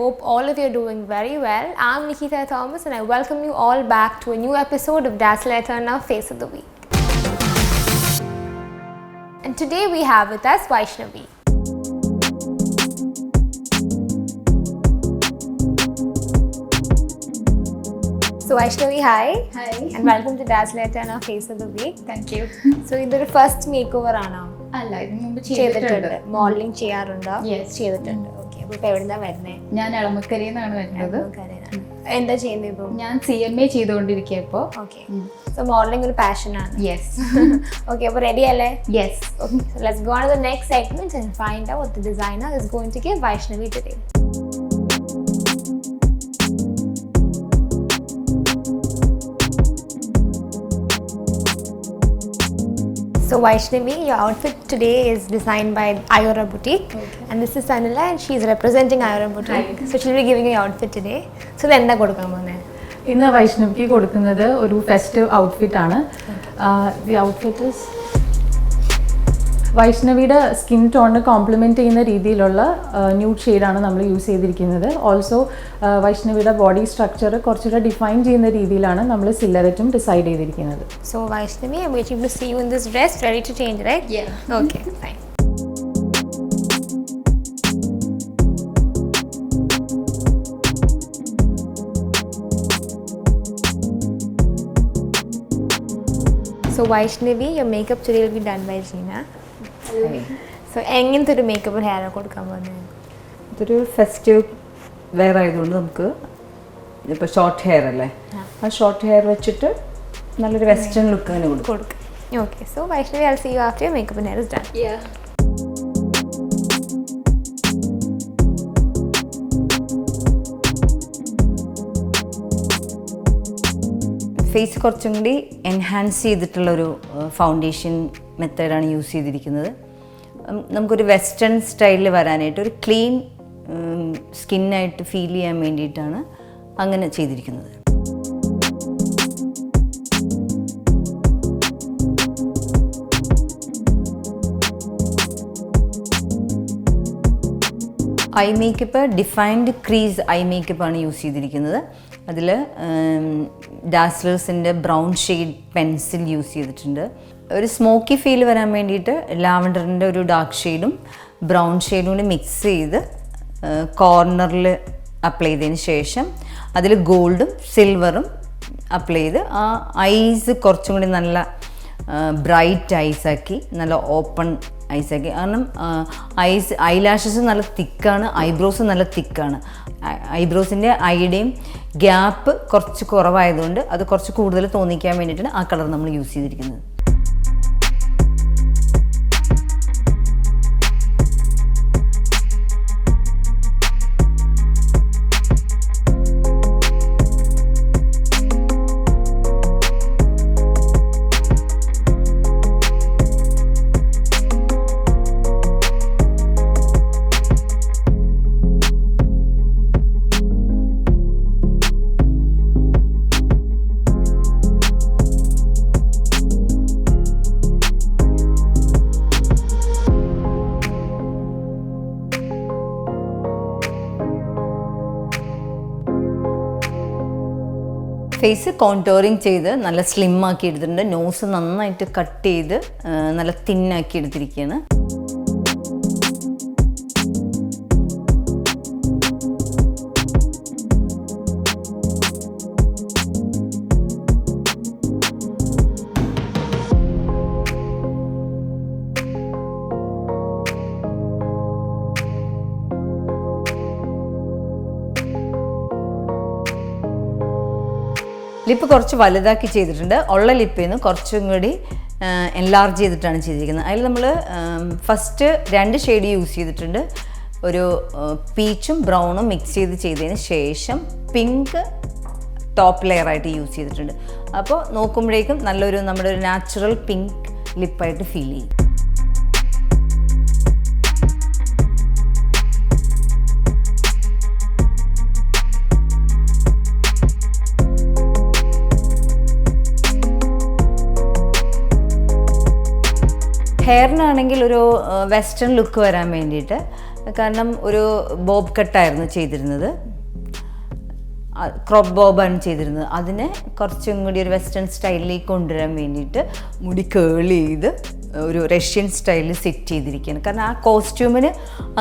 hope all of you are doing very well. I'm Nikita Thomas and I welcome you all back to a new episode of Dazzle Eterna Face of the Week. And today we have with us Vaishnavi. So Vaishnavi, hi. Hi. And welcome to Dazzle Eterna Face of the Week. Thank you. So ഇതൊരു first make over ആണോ? അല്ല, ഇതിന് മുമ്പ് ചെയ്തിട്ടുണ്ട്. Modelling ചെയ്യാറുണ്ടോ? Yes. ചെയ്തിട്ടുണ്ട്. Okay. അപ്പോൾ ഇപ്പോൾ എവിടുന്നാ വരുന്നത്? ഞാൻ എളമക്കരയിൽ നിന്നാണ് വരുന്നത്. എന്താ ചെയ്യുന്നത് ഇപ്പോൾ? ഞാൻ CMA ചെയ്തുകൊണ്ടിരിക്കുക ഇപ്പോൾ. ഓക്കെ. സോ മോഡലിംഗ് ഒരു പാഷൻ ആണ്. യെസ്. ഓക്കെ, അപ്പോൾ റെഡി അല്ലേ? Yes. Okay, so let's go on to the next segment and find out what the designer is going to give Vaishnavi today. So Vaishnavi, your outfit today is designed by Ayora Boutique, and this is Sanila, and she's representing Ayora Boutique. So she'll be giving you your outfit today. So then എന്താ കൊടുക്കാൻ പോകുന്നത്? ഇന്ന് വൈഷ്ണവിക്ക് കൊടുക്കുന്നത് ഒരു festive outfit ആണ്. The outfit is വൈഷ്ണവിയുടെ skin ടോണിന് കോംപ്ലിമെൻറ്റ് ചെയ്യുന്ന രീതിയിലുള്ള ന്യൂഡ് ഷെയ്ഡാണ് നമ്മൾ യൂസ് ചെയ്തിരിക്കുന്നത്. ഓൾസോ വൈഷ്ണവിയുടെ ബോഡി സ്ട്രക്ചർ കുറച്ചുകൂടെ ഡിഫൈൻ ചെയ്യുന്ന രീതിയിലാണ് നമ്മൾ സില്ലററ്റും ഡിസൈഡ് ചെയ്തിരിക്കുന്നത്. So Vaishnavi, I'm waiting to see you in this dress, ready to change, right? Yeah. Okay, fine. So Vaishnavi, your makeup today will be done by Gina. So എങ്ങനത്തെ ഒരു makeup hair കൊടുക്കാൻ പോകുന്നത്? ഇതൊരു festive wear ആയതുകൊണ്ട് നമുക്ക് ഇപ്പോൾ short hair അല്ലേ, ആ ഷോർട്ട് ഹെയർ വെച്ചിട്ട് നല്ലൊരു വെസ്റ്റേൺ ലുക്ക് അങ്ങനെ കൊടുക്കും. Okay, so Vaishnavi, I'll see you after your makeup and hair is done. Yeah. Face കുറച്ചും കൂടി എൻഹാൻസ് ചെയ്തിട്ടുള്ളൊരു ഫൗണ്ടേഷൻ മെത്തേഡാണ് യൂസ് ചെയ്തിരിക്കുന്നത്. നമുക്കൊരു വെസ്റ്റേൺ സ്റ്റൈലിൽ വരാനായിട്ട് ഒരു ക്ലീൻ സ്കിന്നായിട്ട് ഫീൽ ചെയ്യാൻ വേണ്ടിയിട്ടാണ് അങ്ങനെ ചെയ്തിരിക്കുന്നത്. Eye makeup defined crease eye മേക്കപ്പാണ് യൂസ് ചെയ്തിരിക്കുന്നത്. അതിൽ ഡാസ്ലേഴ്സിൻ്റെ ബ്രൗൺ ഷെയ്ഡ് പെൻസിൽ യൂസ് ചെയ്തിട്ടുണ്ട്. ഒരു സ്മോക്കി ഫീൽ വരാൻ വേണ്ടിയിട്ട് ലാവൻഡറിൻ്റെ ഒരു ഡാർക്ക് ഷെയ്ഡും ബ്രൗൺ ഷെയ്ഡും കൂടി മിക്സ് ചെയ്ത് കോർണറിൽ അപ്ലൈ ചെയ്തതിന് ശേഷം അതിൽ ഗോൾഡും സിൽവറും അപ്ലൈ ചെയ്ത് ആ ഐസ് കുറച്ചും കൂടി നല്ല ബ്രൈറ്റ് ഐസാക്കി, നല്ല ഓപ്പൺ ഐസാക്കി. കാരണം ഐലാഷസ് നല്ല തിക്കാണ്, ഐബ്രോസ് നല്ല തിക്കാണ്. ഐബ്രോസിൻ്റെ ഐയുടെയും ഗ്യാപ്പ് കുറച്ച് കുറവായതുകൊണ്ട് അത് കുറച്ച് കൂടുതൽ തോന്നിക്കാൻ വേണ്ടിയിട്ടാണ് ആ കളർ നമ്മൾ യൂസ് ചെയ്തിരിക്കുന്നത്. ഫേസ് കോൺടോറിങ് ചെയ്ത് നല്ല സ്ലിം ആക്കി എടുത്തിട്ടുണ്ട്. നോസ് നന്നായിട്ട് കട്ട് ചെയ്ത് നല്ല തിന്നാക്കി എടുത്തിരിക്കുകയാണ്. ലിപ്പ് കുറച്ച് വലുതാക്കി ചെയ്തിട്ടുണ്ട്. ഉള്ള ലിപ്പിൽ നിന്ന് കുറച്ചും കൂടി എൻലാർജ് ചെയ്തിട്ടാണ് ചെയ്തിരിക്കുന്നത്. അതിൽ നമ്മൾ ഫസ്റ്റ് 2 ഷെയ്ഡ് യൂസ് ചെയ്തിട്ടുണ്ട്. ഒരു പീച്ചും ബ്രൗണും മിക്സ് ചെയ്തതിന് ശേഷം പിങ്ക് ടോപ്പ് ലെയറായിട്ട് യൂസ് ചെയ്തിട്ടുണ്ട്. അപ്പോൾ നോക്കുമ്പോഴേക്കും നല്ലൊരു നമ്മുടെ ഒരു നാച്ചുറൽ പിങ്ക് ലിപ്പായിട്ട് ഫീൽ ചെയ്യും. ഹെയറിനാണെങ്കിൽ ഒരു വെസ്റ്റേൺ ലുക്ക് വരാൻ വേണ്ടിയിട്ട് കാരണം ഒരു ബോബ് കട്ടായിരുന്നു ചെയ്തിരുന്നത്, ക്രോപ്പ് ബോബാണ് ചെയ്തിരുന്നത്. അതിനെ കുറച്ചും കൂടി ഒരു വെസ്റ്റേൺ സ്റ്റൈലിലേക്ക് കൊണ്ടുവരാൻ വേണ്ടിയിട്ട് മുടി കേൾ ചെയ്ത് ഒരു റഷ്യൻ സ്റ്റൈലിൽ സെറ്റ് ചെയ്തിരിക്കുകയാണ്. കാരണം ആ കോസ്റ്റ്യൂമിന്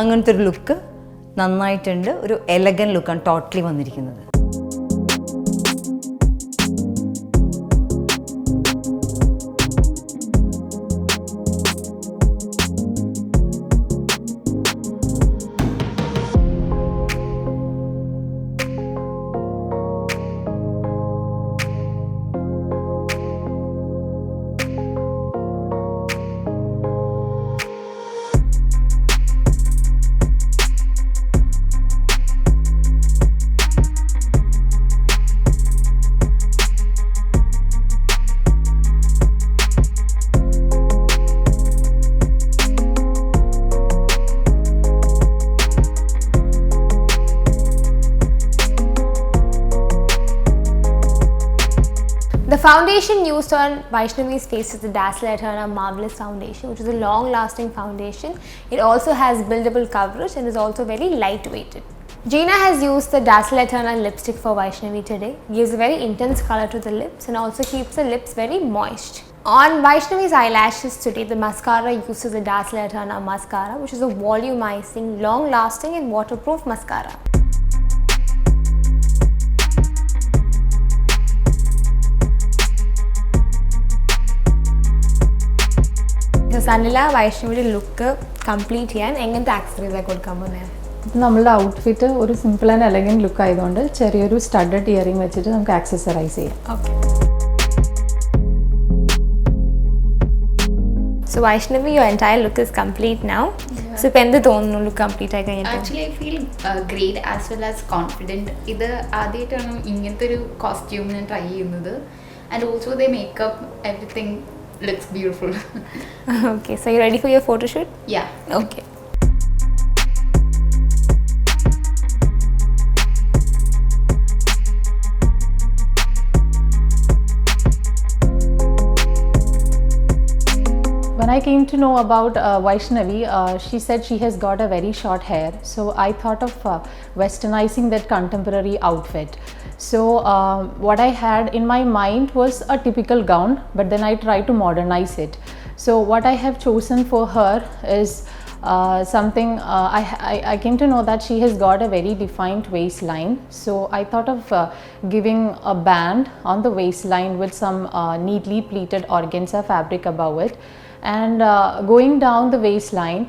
അങ്ങനത്തെ ഒരു ലുക്ക് നന്നായിട്ടുണ്ട്, ഒരു എലഗൻ ലുക്കാണ് ടോട്ടലി വന്നിരിക്കുന്നത്. The foundation used on Vaishnavi's face is the Dazzle Eterna Marvelous Foundation, which is a long-lasting foundation. It also has buildable coverage and is also very lightweighted. Gina has used the Dazzle Eterna lipstick for Vaishnavi today. Gives a very intense color to the lips and also keeps the lips very moist. On Vaishnavi's eyelashes today, the mascara uses the Dazzle Eterna mascara, which is a volumizing, long-lasting and waterproof mascara. Sanila വൈഷ്ണവിയുടെ look complete ചെയ്യാൻ എങ്ങനത്തെ accessories കൊടുക്കാൻ പോകുന്നത്? ഇപ്പം നമ്മളുടെ outfit ഒരു simple and elegant look ആയതുകൊണ്ട് ചെറിയൊരു സ്റ്റഡഡ് ഇയറിംഗ് വെച്ചിട്ട് നമുക്ക് ആക്സസറൈസ് ചെയ്യാം. Okay. So Vaishnavi, your entire look is complete now. So ഇപ്പം എന്ത് തോന്നുന്നു ലുക്ക് കംപ്ലീറ്റ് ആയി കഴിഞ്ഞിട്ട്? Actually I feel great as well as confident. ഇത് ആദ്യമായിട്ടാണ് ഇങ്ങനത്തെ ഒരു കോസ്റ്റ്യൂം ഞാൻ ട്രൈ ചെയ്യുന്നത്. And also the makeup everything looks beautiful. Okay, so you ready for your photo shoot? Yeah. Okay. When I came to know about Vaishnavi, she said she has got a very short hair. So I thought of westernizing that contemporary outfit. So what I had in my mind was a typical gown, but then I tried to modernize it. So what I have chosen for her is something, I came to know that she has got a very defined waistline. So I thought of giving a band on the waistline with some neatly pleated organza fabric above it. And going down the waistline,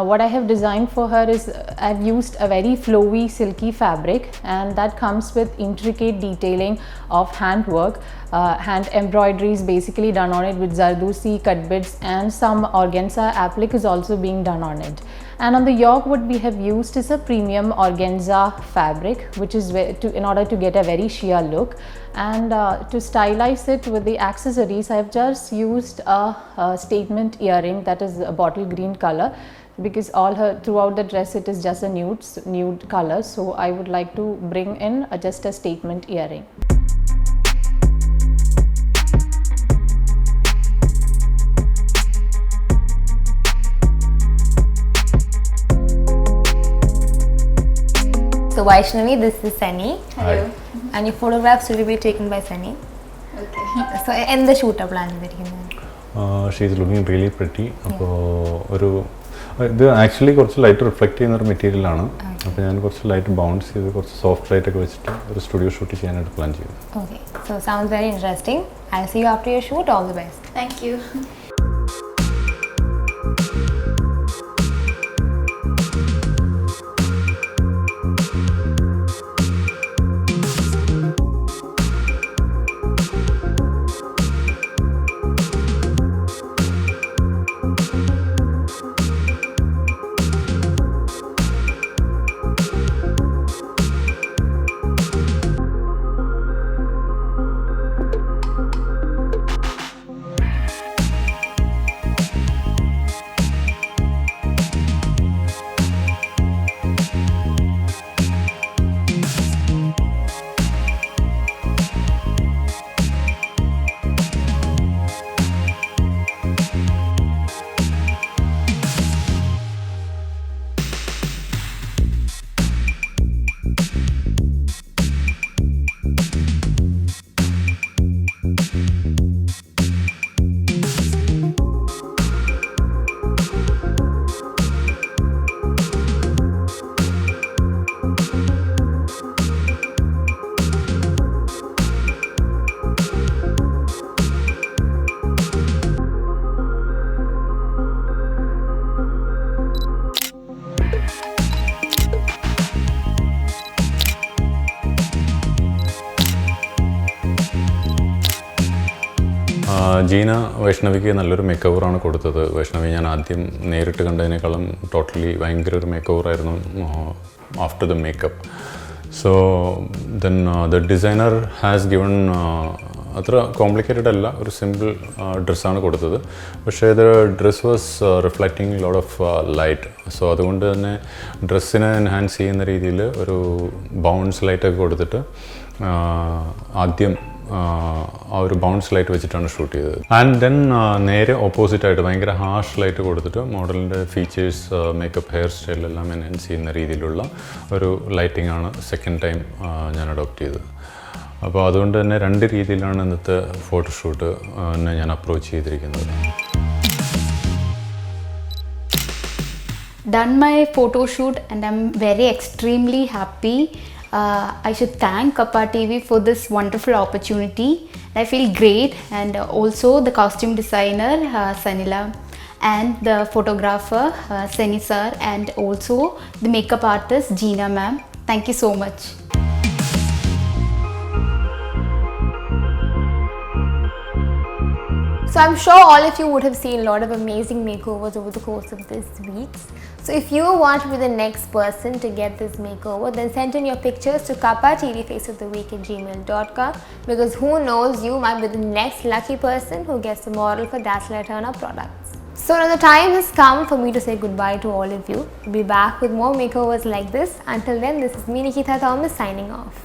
what I have designed for her is I've used a very flowy silky fabric, and that comes with intricate detailing of handwork. Hand embroidery is basically done on it with Zardozi cut bits, and some organza applique is also being done on it. And on the yoke, what we have used is a premium organza fabric, which is in order to get a very sheer look. And to stylize it with the accessories, I have just used a statement earring that is a bottle green color, because throughout the dress it is just a nude color. So I would like to bring in just a statement earring. So Vaishnavi, this is Sunny. Hello. And your photographs will be taken by Sunny. Okay. So എന്ത് ഷൂട്ടാണ് plan ചെയ്തിരിക്കുന്നത്? She's looking really pretty. അപ്പോൾ ഇത് actually കുറച്ച് light reflect ചെയ്യുന്ന ഒരു മെറ്റീരിയലാണ്. അപ്പോൾ ഞാൻ കുറച്ച് ലൈറ്റ് ബൗൺസ് ചെയ്ത് കുറച്ച് സോഫ്റ്റ് ലൈറ്റ് ഒക്കെ വെച്ചിട്ട് ഒരു സ്റ്റുഡിയോ ഷൂട്ട് ചെയ്യാനായിട്ട് പ്ലാൻ ചെയ്തു. Okay, so sounds very interesting. I'll see you after your shoot. All the best. Thank you. Jeena വൈഷ്ണവിക്ക് നല്ലൊരു മേക്ക് ഓവറാണ് കൊടുത്തത്. വൈഷ്ണവി ഞാൻ ആദ്യം നേരിട്ട് കണ്ടതിനേക്കാളും ടോട്ടലി ഭയങ്കര ഒരു മേക്ക് ഓവറായിരുന്നു after the makeup. So then the designer has given അത്ര കോംപ്ലിക്കേറ്റഡ് അല്ല, ഒരു സിമ്പിൾ ഡ്രസ്സാണ് കൊടുത്തത്. പക്ഷേ ഇത് dress was reflecting lot of light. So അതുകൊണ്ട് തന്നെ ഡ്രസ്സിനെ എൻഹാൻസ് ചെയ്യുന്ന രീതിയിൽ ഒരു ബൗൺസ് ലൈറ്റൊക്കെ കൊടുത്തിട്ട് ആദ്യം ആ ഒരു ബൗൺസ് ലൈറ്റ് വെച്ചിട്ടാണ് ഷൂട്ട് ചെയ്തത്. ആൻഡ് ദെൻ നേരെ ഓപ്പോസിറ്റായിട്ട് ഭയങ്കര ഹാഷ് ലൈറ്റ് കൊടുത്തിട്ട് മോഡലിൻ്റെ ഫീച്ചേഴ്സ്, മേക്കപ്പ്, ഹെയർ സ്റ്റൈലെല്ലാം എൻഹാൻസ് ചെയ്യുന്ന രീതിയിലുള്ള ഒരു ലൈറ്റിംഗ് ആണ് സെക്കൻഡ് ടൈം ഞാൻ അഡോപ്റ്റ് ചെയ്തത്. അപ്പോൾ അതുകൊണ്ട് തന്നെ 2 രീതിയിലാണ് ഇന്നത്തെ ഫോട്ടോഷൂട്ട് ഞാൻ അപ്രോച്ച് ചെയ്തിരിക്കുന്നത്. Done my photo shoot and I'm very extremely happy. I should thank Kappa TV for this wonderful opportunity. I feel great, and also the costume designer Sanila, and the photographer Seni sir, and also the makeup artist Jeena ma'am. Thank you so much. So I'm sure all of you would have seen a lot of amazing makeovers over the course of this week. So if you want to be the next person to get this makeover, then send in your pictures to kappatvfaceoftheweek@gmail.com, because who knows, you might be the next lucky person who gets the model for Dazzler Eterna products. So now the time has come for me to say goodbye to all of you. We'll be back with more makeovers like this. Until then, this is me, Nikita Thomas, signing off.